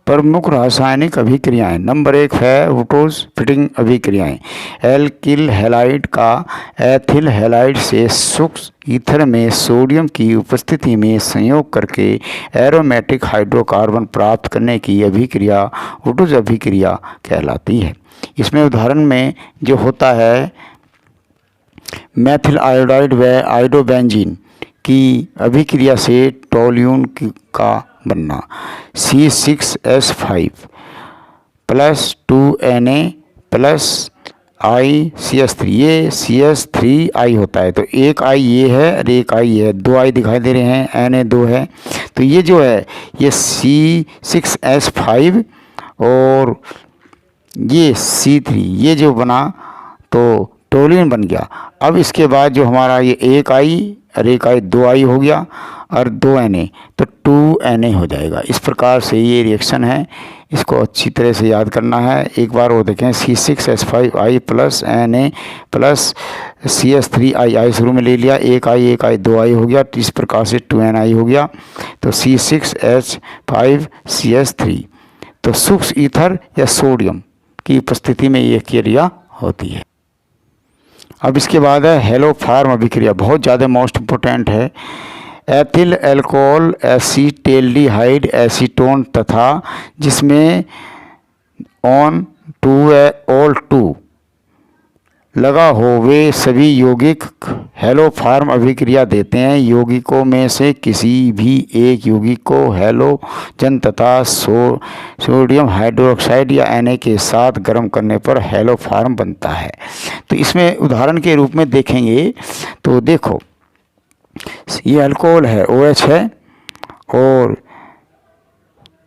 प्रमुख रासायनिक अभिक्रियाएं। नंबर 1 है वुटोज फिटिंग अभिक्रियाएं। एल्किल हैलाइड का एथिल हैलाइड से शुष्क ईथर में सोडियम की उपस्थिति में संयोग करके एरोमेटिक हाइड्रोकार्बन प्राप्त करने की अभिक्रिया वुटोज अभिक्रिया कहलाती है। इसमें उदाहरण में जो होता है मेथिल आयोडाइड व आयोडोबेंजीन की अभिक्रिया से टोल्यून का बनना। C6H5 plus 2Na plus ICS3, ये CH3I होता है। तो एक I ये है और एक I ये है, 2 I दिखाई दे रहे हैं, Na 2 है। तो ये जो है ये C6H5 और ये C3 ये जो बना तो टोल्यून बन गया। अब इसके बाद जो हमारा ये एक I और एक I 2 I हो गया और 2 Na तो 2 Na हो जाएगा। इस प्रकार से ये रिएक्शन है, इसको अच्छी तरह से याद करना है। एक बार वो देखें C6H5I plus Na plus CH3I शुरू में ले लिया, एक I 2 I हो गया, इस प्रकार से 2 Na हो गया। तो C6H5CH3 तो शुष्क ईथर या सोडियम की उपस्थिति में ये क्रिया होती है। अब इसके बाद है हेलोफॉर्म अभिक्रिया, बहुत ज़्यादा मोस्ट इम्पोर्टेंट है। एथिल अल्कोहल एसीटेल्डिहाइड एसीटोन तथा जिसमें ऑल 2 लगा हो वे सभी यौगिक हेलोफॉर्म अभिक्रिया देते हैं। यौगिकों में से किसी भी एक यौगिक को हैलोजन तथा सोडियम हाइड्रोक्साइड या Na के साथ गर्म करने पर हेलोफॉर्म बनता है। तो इसमें उदाहरण के रूप में देखेंगे तो देखो ये अल्कोहल है OH है और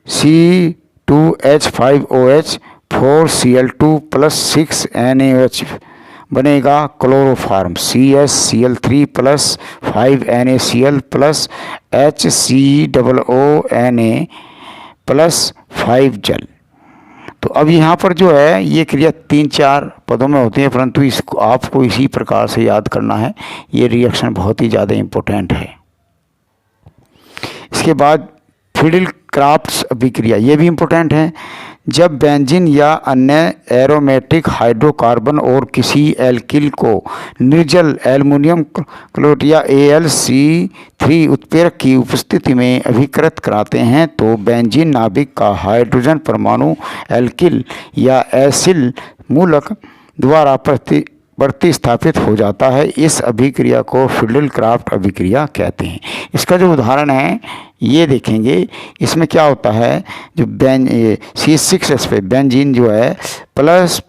C2H5OH 4Cl2 प्लस 6NaOH बनेगा chloroform. CaCl3 plus 5NaCl plus HCOONA plus 5 जल। तो अब यहाँ पर जो है ये क्रिया 3-4 पदों में होती है, परंतु इसको आपको इसी प्रकार से याद करना है। ये रिएक्शन बहुत ही ज़्यादा इम्पोर्टेंट है। इसके बाद फिडिल क्राफ्ट्स अभिक्रिया, ये भी इम्पोर्टेंट है। जब बेंजीन या अन्य एरोमेटिक हाइड्रोकार्बन और किसी एल्किल को निर्जल एल्युमिनियम क्लोराइड या AlC3 उत्प्रेरक की उपस्थिति में अभिकृत कराते हैं तो बेंजीन नाभिक का हाइड्रोजन परमाणु एल्किल या एसिल मूलक द्वारा प्रतिस्थापित हो जाता है। इस अभिक्रिया को फिडिल क्राफ्ट अभिक्रिया कहते हैं। इसका जो उदाहरण है ये देखेंगे, इसमें क्या होता है जो C6H5 बेंजीन जो है प्लस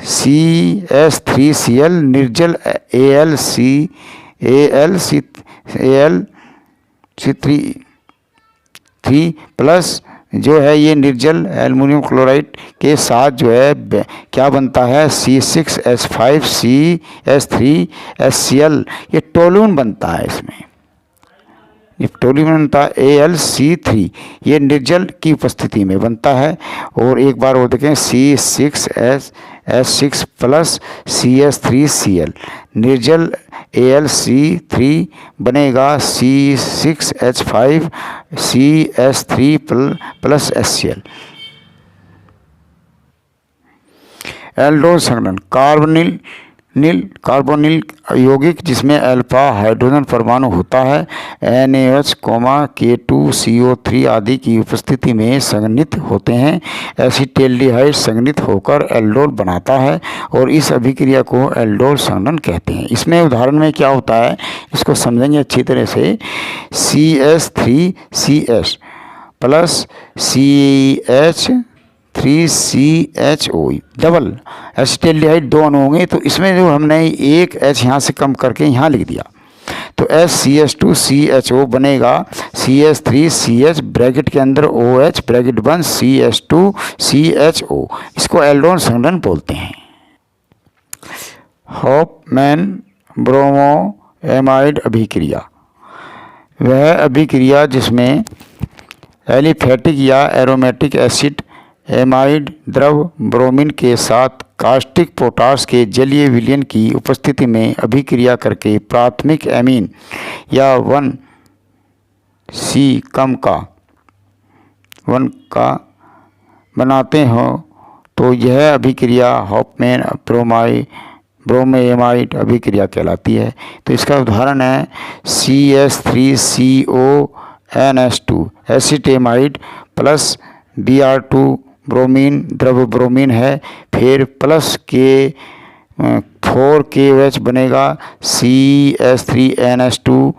CH3Cl निर्जल AlC3 प्लस जो है ये निर्जल एल्युमिनियम क्लोराइड के साथ जो है क्या बनता है C6H5CH3HCl, ये टोल्यून बनता है। इसमें ये टोल्यून बनता है AlC3, ये निर्जल की उपस्थिति में बनता है। और एक बार वो देखें C6H6 प्लस CH3Cl निर्जल AlC3 बनेगा C6H5CH3 प्लस HCl। एल्डोल संघटन कार्बोनिल यौगिक जिसमें अल्फा हाइड्रोजन परमाणु होता है NaOH, K2CO3 आदि की उपस्थिति में संघनित होते हैं। एसीटेल्डिहाइड संघनित होकर एल्डोल बनाता है और इस अभिक्रिया को एल्डोल संघटन कहते हैं। इसमें उदाहरण में क्या होता है इसको समझेंगे अच्छी तरह से। CH3CH plus CH3CHO double acetaldehyde 2 अणु होंगे, तो इसमें जो हमने एक H यहाँ से कम करके यहाँ लिख दिया तो SCH2CHO बनेगा CH3CH ब्रैकेट के अंदर OH ब्रैकेट बंद CH2CHO। इसको एल्डोल संघटन बोलते हैं। हॉफमैन ब्रोमोएमाइड अभिक्रिया, वह अभिक्रिया जिसमें एलिफेटिक या एरोमेटिक एसिड एमाइड द्रव ब्रोमीन के साथ कास्टिक पोटाश के जलीय विलयन की उपस्थिति में अभिक्रिया करके प्राथमिक एमीन या 1C कम का बनाते हो तो यह अभिक्रिया हॉफमैन ब्रोमोएमाइड अभिक्रिया कहलाती है। तो इसका उदाहरण है CH3CONS2 acetamide plus Br2 bromine, द्रव ब्रोमीन है, फिर प्लस K4KOH बनेगा CH3NS2,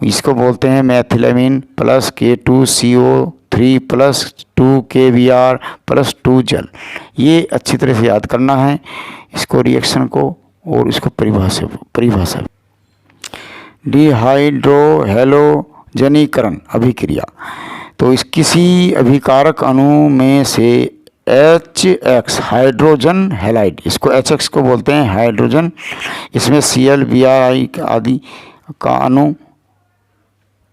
इसको बोलते हैं मेथिलामीन, plus K2CO3 plus 2KBr plus 2 जल। ये अच्छी तरह से याद करना है इसको, रिएक्शन को और इसको परिभाषा। डिहाइड्रोहेलोजनीकरण अभिक्रिया, तो इस किसी अभिकारक अणु में से HX हाइड्रोजन हैलाइड, इसको HX को बोलते हैं हाइड्रोजन, इसमें Cl Br आदि का अणु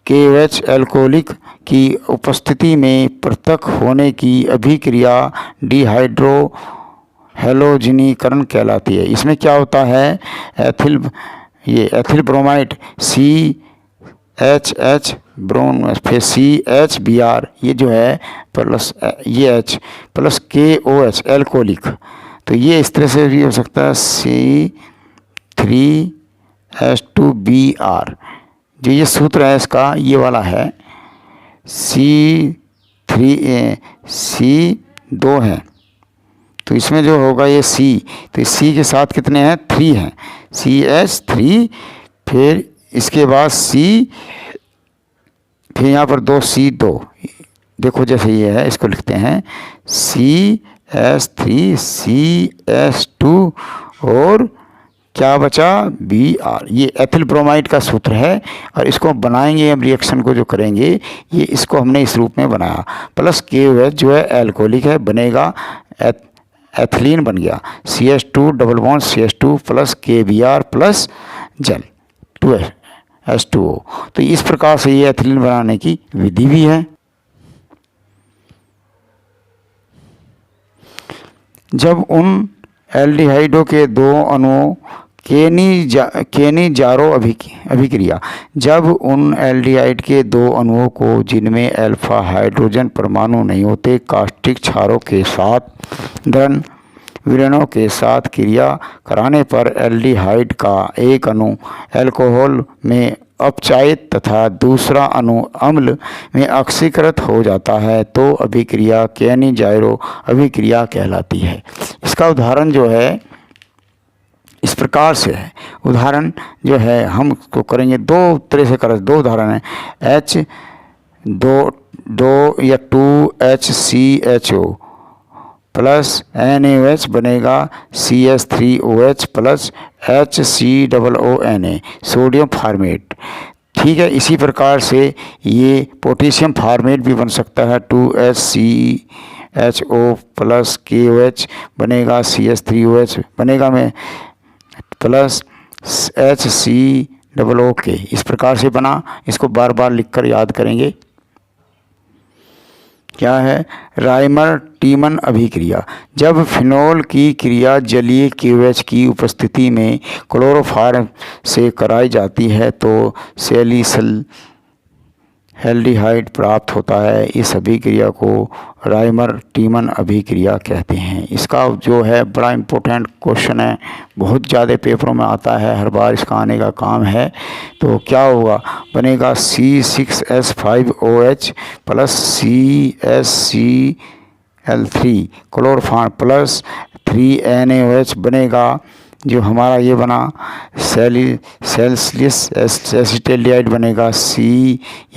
KOH एल्कोहलिक की उपस्थिति में पृथक होने की अभिक्रिया डिहाइड्रोहेलोजनीकरण कहलाती है। इसमें क्या होता है, एथिल ब्रोमाइड CHH फिर CHBr, ये जो है प्लस ये H प्लस KOH एल्कोहलिक, तो ये इस तरह से भी हो सकता है C3H2Br। जो ये सूत्र है इसका ये वाला है, C2 है, तो इसमें जो होगा ये C, तो इस C के साथ कितने हैं, 3 हैं, CH3, फिर इसके बाद C, फिर यहाँ पर 2C2, देखो जैसे ये है इसको लिखते हैं CH3CH2 और क्या बचा Br, ये एथिल ब्रोमाइड का सूत्र है। और इसको बनाएंगे हम, रिएक्शन को जो करेंगे ये इसको हमने इस रूप में बनाया, प्लस KOH जो है एल्कोहलिक है, बनेगा एथिलीन बन गया, CH2 double bond CH2 plus KBr plus जल 2H2O। तो इस प्रकार से ये एथिलीन बनाने की विधि भी है। जब उन एल्डिहाइडों के दो अणुओं केनिजारो अभिक्रिया, जब उन एल्डिहाइड के दो अणुओं को जिनमें अल्फा हाइड्रोजन परमाणु नहीं होते कास्टिक क्षारों के साथ धन विलयनों के साथ क्रिया कराने पर एल्डिहाइड का एक अणु अल्कोहल में अपचायित तथा दूसरा अणु अम्ल में ऑक्सीकृत हो जाता है तो अभिक्रिया केनिजारो अभिक्रिया कहलाती है। इसका उदाहरण जो है इस प्रकार से है, उदाहरण जो है हम को करेंगे दो तरह से करें, दो उदाहरण हैं, H2HCHO प्लस NaOH बनेगा CH3OH plus HCOONA sodium format. ठीक है, इसी प्रकार से ये पोटेशियम फार्मेट भी बन सकता है, 2HCHO प्लस KOH बनेगा CH3OH बनेगा में प्लस HCOOK, इस प्रकार से बना। इसको बार बार लिखकर याद करेंगे। क्या है, राइमर टीमन अभिक्रिया, जब फिनोल की क्रिया जलीय KOH की उपस्थिति में क्लोरोफॉर्म से कराई जाती है तो सैलिसिल एल्डिहाइड प्राप्त होता है। इस अभिक्रिया को राइमर टीमन अभिक्रिया कहते हैं। इसका जो है बड़ा इम्पोर्टेंट क्वेश्चन है, बहुत ज़्यादा पेपरों में आता है, हर बार इसका आने का काम है। तो क्या होगा, बनेगा C6H5OH plus CHCl3 chloroform plus 3NaOH बनेगा, जो हमारा ये बना सैलिसिलिक एसिटेल्डिहाइड बनेगा C,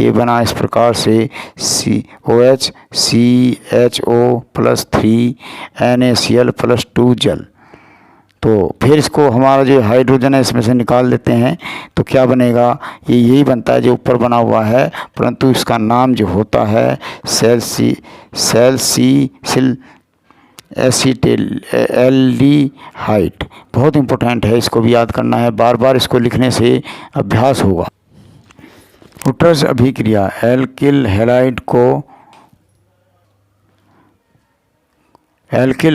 ये बना इस प्रकार से COH CHO plus 3 NaCl plus 2 जल। तो फिर इसको हमारा जो हाइड्रोजन है इसमें से निकाल देते हैं तो क्या बनेगा, ये यही बनता है जो ऊपर बना हुआ है, परंतु इसका नाम जो होता है सैलिसिल एसिटेल्डिहाइड। बहुत इंपॉर्टेंट है, इसको भी याद करना है, बार बार इसको लिखने से अभ्यास होगा। उटर्स अभिक्रिया, एल्किल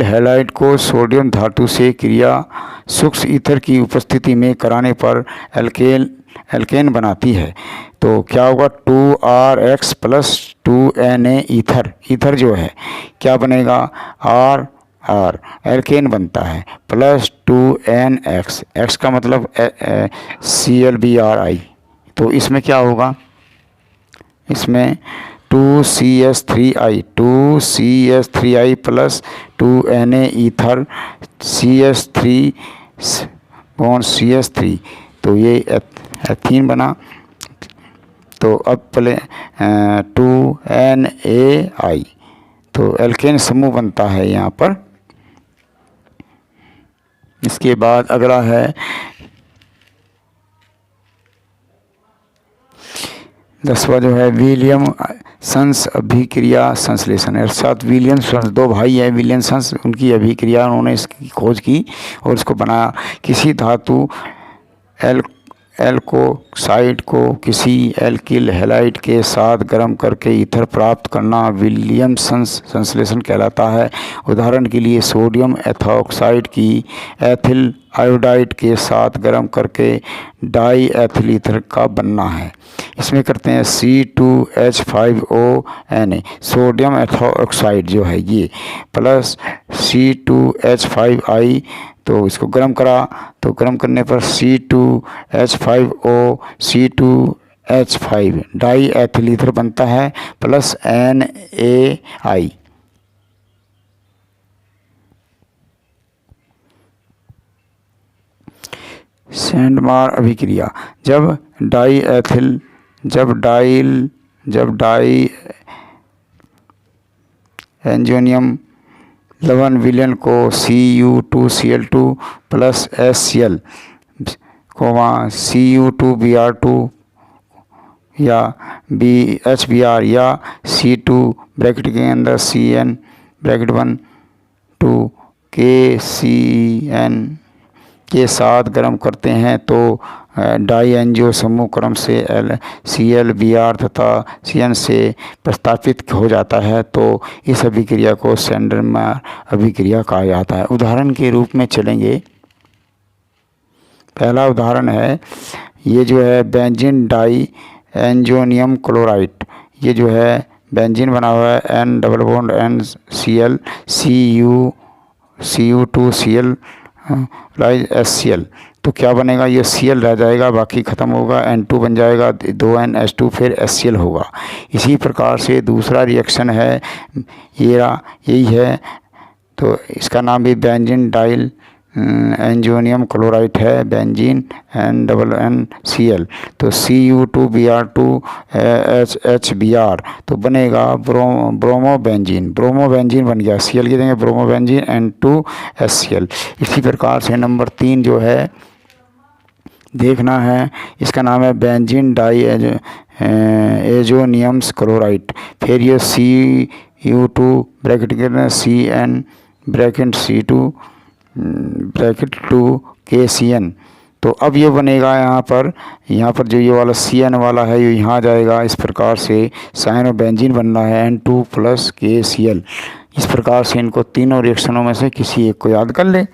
हैलाइड को सोडियम धातु से क्रिया सूक्ष्म ईथर की उपस्थिति में कराने पर एल्केन एल्केन बनाती है। तो क्या होगा 2RX plus 2Na ether, ether जो है क्या बनेगा R R एल्केन बनता है प्लस 2NX, X का मतलब ClBrI। तो इसमें क्या होगा, इसमें 2CH3I, 2CH3I plus 2Na ether CH3 bond CH3, तो ये एथीन बना। तो अब प्ले 2NaI, तो एल्केन समूह बनता है यहाँ पर। इसके बाद अगला है 10वां जो है विलियमसन्स अभिक्रिया संश्लेषण। अर्थात विलियमसन्स, दो भाई है विलियमसन्स, उनकी अभिक्रिया, उन्होंने इसकी खोज की और इसको बनाया। किसी धातु एल्कोक्साइड को किसी एल्किल हैलाइड के साथ गर्म करके ईथर प्राप्त करना विलियमसन्स संश्लेषण कहलाता है। उदाहरण के लिए सोडियम एथोक्साइड की एथिल आयोडाइड के साथ गर्म करके डाई एथिल ईथर का बनना है। इसमें करते हैं C2H5ONa, सोडियम एथोक्साइड जो है ये, प्लस C2H5I, तो इसको गर्म करा, तो गर्म करने पर C2H5O C2H5 die ethyl ether बनता है प्लस NaI। सैंडमार अभिक्रिया, जब डाई एंजोनियम लवण विलयन को Cu2Cl2 प्लस HCl, Cu2Br2 या HBr या C2 ब्रैकेट के अंदर Cn ब्रैकेट 1 2 KCN के साथ गर्म करते हैं तो डाई एंजियो समूह क्रम से ClBr तथा Cn से प्रस्तापित हो जाता है। तो इस अभिक्रिया को सैंडमार अभिक्रिया कहा जाता है। उदाहरण के रूप में चलेंगे, पहला उदाहरण है, ये जो है बेंजीन डाई एंजोनियम क्लोराइड, ये जो है बेंजीन बना हुआ है N double bond NCl Cu2Cl lies HCl, तो क्या बनेगा, ये Cl रह जाएगा, बाकी ख़त्म होगा, N2 बन जाएगा, 2NH2 फिर HCl होगा। इसी प्रकार से दूसरा रिएक्शन है, यही है, तो इसका नाम भी बेंजीन डाइल एंजोनियम क्लोराइड है, बेंजीन NNCl, तो Cu2Br2 HBr, तो बनेगा ब्रोमोबेंजीन, ब्रोमोबेंजीन बन गया, Cl की देंगे ब्रोमोबेंजीन N2HCl। इसी प्रकार से नंबर 3 जो है देखना है, इसका नाम है बेंजीन डाई एजोनियम्स क्लोराइड, फिर ये Cu2 ब्रैकेट के Cn bracket C2 bracket 2 KCN, तो अब ये बनेगा यहाँ पर जो ये वाला Cn वाला है ये यहाँ जाएगा। इस प्रकार से साइनोबेंजीन बनना है N2 प्लस KCl। इस प्रकार से इनको तीनों रिएक्शनों में से किसी एक को याद कर ले,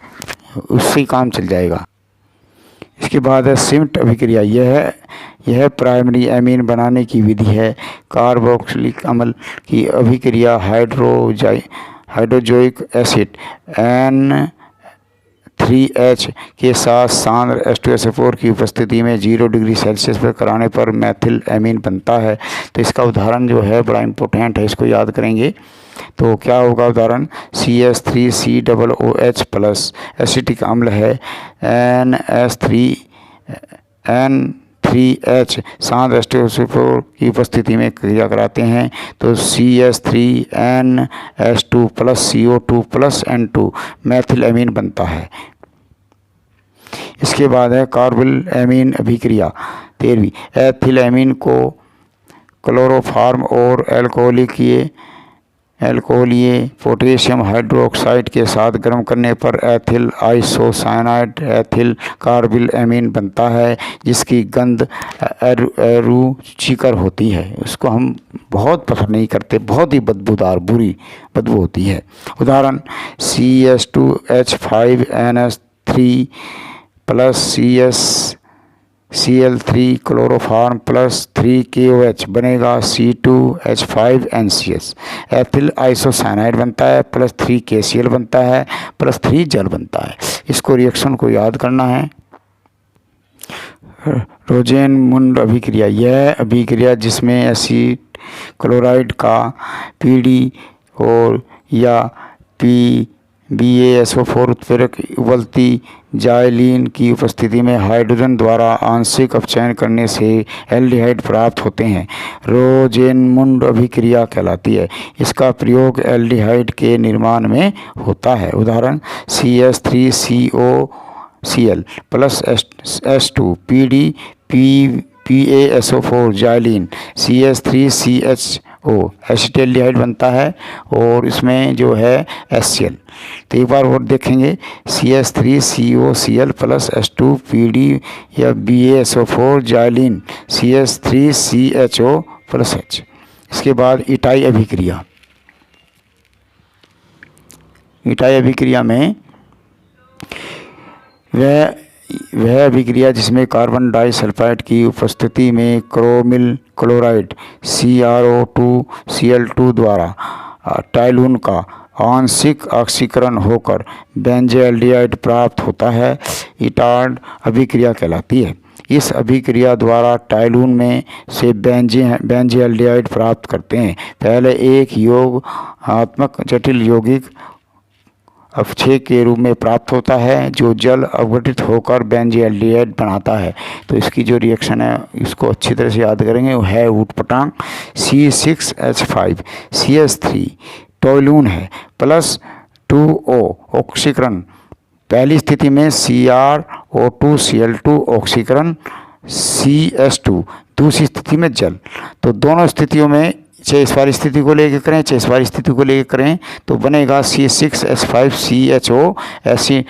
उससे काम चल जाएगा। इसके बाद है सिम्ट अभिक्रिया, यह प्राइमरी एमीन बनाने की विधि है। कार्बोक्सिलिक अम्ल की अभिक्रिया हाइड्रोजोइक एसिड N3H के साथ सांद्र H2SO4 की उपस्थिति में 0 डिग्री सेल्सियस पर कराने पर मैथिल एमीन बनता है। तो इसका उदाहरण जो है बड़ा इम्पोर्टेंट है, इसको याद करेंगे। तो क्या होगा उदाहरण, CH3COOH प्लस एसिटिक अम्ल है N3H सांद्र H2SO4 की उपस्थिति में क्रिया कराते हैं तो CH3NH2 plus CO2 plus N2 Maithil amine बनता है। इसके बाद है कार्बिल एमीन अभिक्रिया 13वीं, एथिल एमीन को क्लोरोफॉर्म और एल्कोहलीय पोटेशियम हाइड्रोक्साइड के साथ गर्म करने पर ethyl isocyanide ethyl carbyl amine बनता है, जिसकी गंध रुचिकर होती है। उसको हम बहुत पसंद नहीं करते, बहुत ही बदबूदार बुरी बदबू होती है। उदाहरण CH2H5NH3 plus Cl3 chloroform plus 3KOH बनेगा C2H5NCS। एथिल आइसोसाइनाइड बनता है प्लस 3KCl बनता है प्लस 3 जल बनता है। इसको रिएक्शन को याद करना है। रोजेनमुंड अभिक्रिया, यह अभिक्रिया जिसमें एसिड क्लोराइड का PD और या BaSO4 उत्प्रेरक उबलती जाइलीन की उपस्थिति में हाइड्रोजन द्वारा आंशिक अपचयन करने से एल्डिहाइड प्राप्त होते हैं, रोजेनमुंड अभिक्रिया कहलाती है। इसका प्रयोग एल्डिहाइड के निर्माण में होता है। उदाहरण CH3COCl plus H2 PD PaSO4 xylene CH3CHO acetaldehyde बनता है और इसमें जो है HCl। तो एक बार और देखेंगे CH3COCl प्लस H2 PD या BaSO4 xylene CH3CHO plus H। इसके बाद इटाई अभिक्रिया, इटाई अभिक्रिया में वह अभिक्रिया जिसमें कार्बन डाइसल्फाइड की उपस्थिति में क्रोमिल क्लोराइड CrO2Cl2 द्वारा टाइलून का आंशिक ऑक्सीकरण होकर बेंजोएल्डिहाइड प्राप्त होता है, इटाड अभिक्रिया कहलाती है। इस अभिक्रिया द्वारा टाइलून में से बेंजोएल्डिहाइड प्राप्त करते हैं। पहले एक योगात्मक जटिल यौगिक अवक्षय के रूप में प्राप्त होता है जो जल अवघटित होकर बेंजोएल्डिहाइड बनाता है। तो इसकी जो रिएक्शन है इसको अच्छी तरह से याद करेंगे, वो है ऊटपटांग C6H5CH3 टोलून है प्लस 2O ऑक्सीकरण। पहली स्थिति में CrO2Cl2 ऑक्सीकरण CH2, दूसरी स्थिति में जल। तो दोनों स्थितियों में चाहे इस वाली स्थिति को लेकर करें चाहे इस वाली स्थिति को लेकर करें तो बनेगा C6H5CHO ऐसी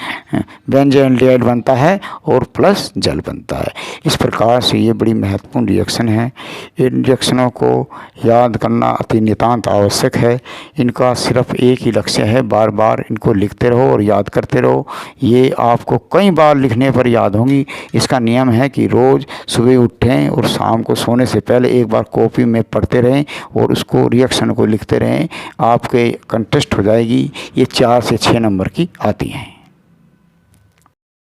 बेंजोएल्डिहाइड बनता है और प्लस जल बनता है। इस प्रकार से ये बड़ी महत्वपूर्ण रिएक्शन है। इन रिएक्शनों को याद करना अति नितांत आवश्यक है। इनका सिर्फ एक ही लक्ष्य है, बार बार इनको लिखते रहो और याद करते रहो। ये आपको कई बार लिखने पर याद होंगी। इसका नियम है कि रोज़ सुबह उठें और शाम को सोने से पहले एक बार कॉपी में पढ़ते रहें और उसको रिएक्शन को लिखते रहें। आपके कंटेस्ट हो जाएगी। ये 4 से 6 नंबर की आती हैं।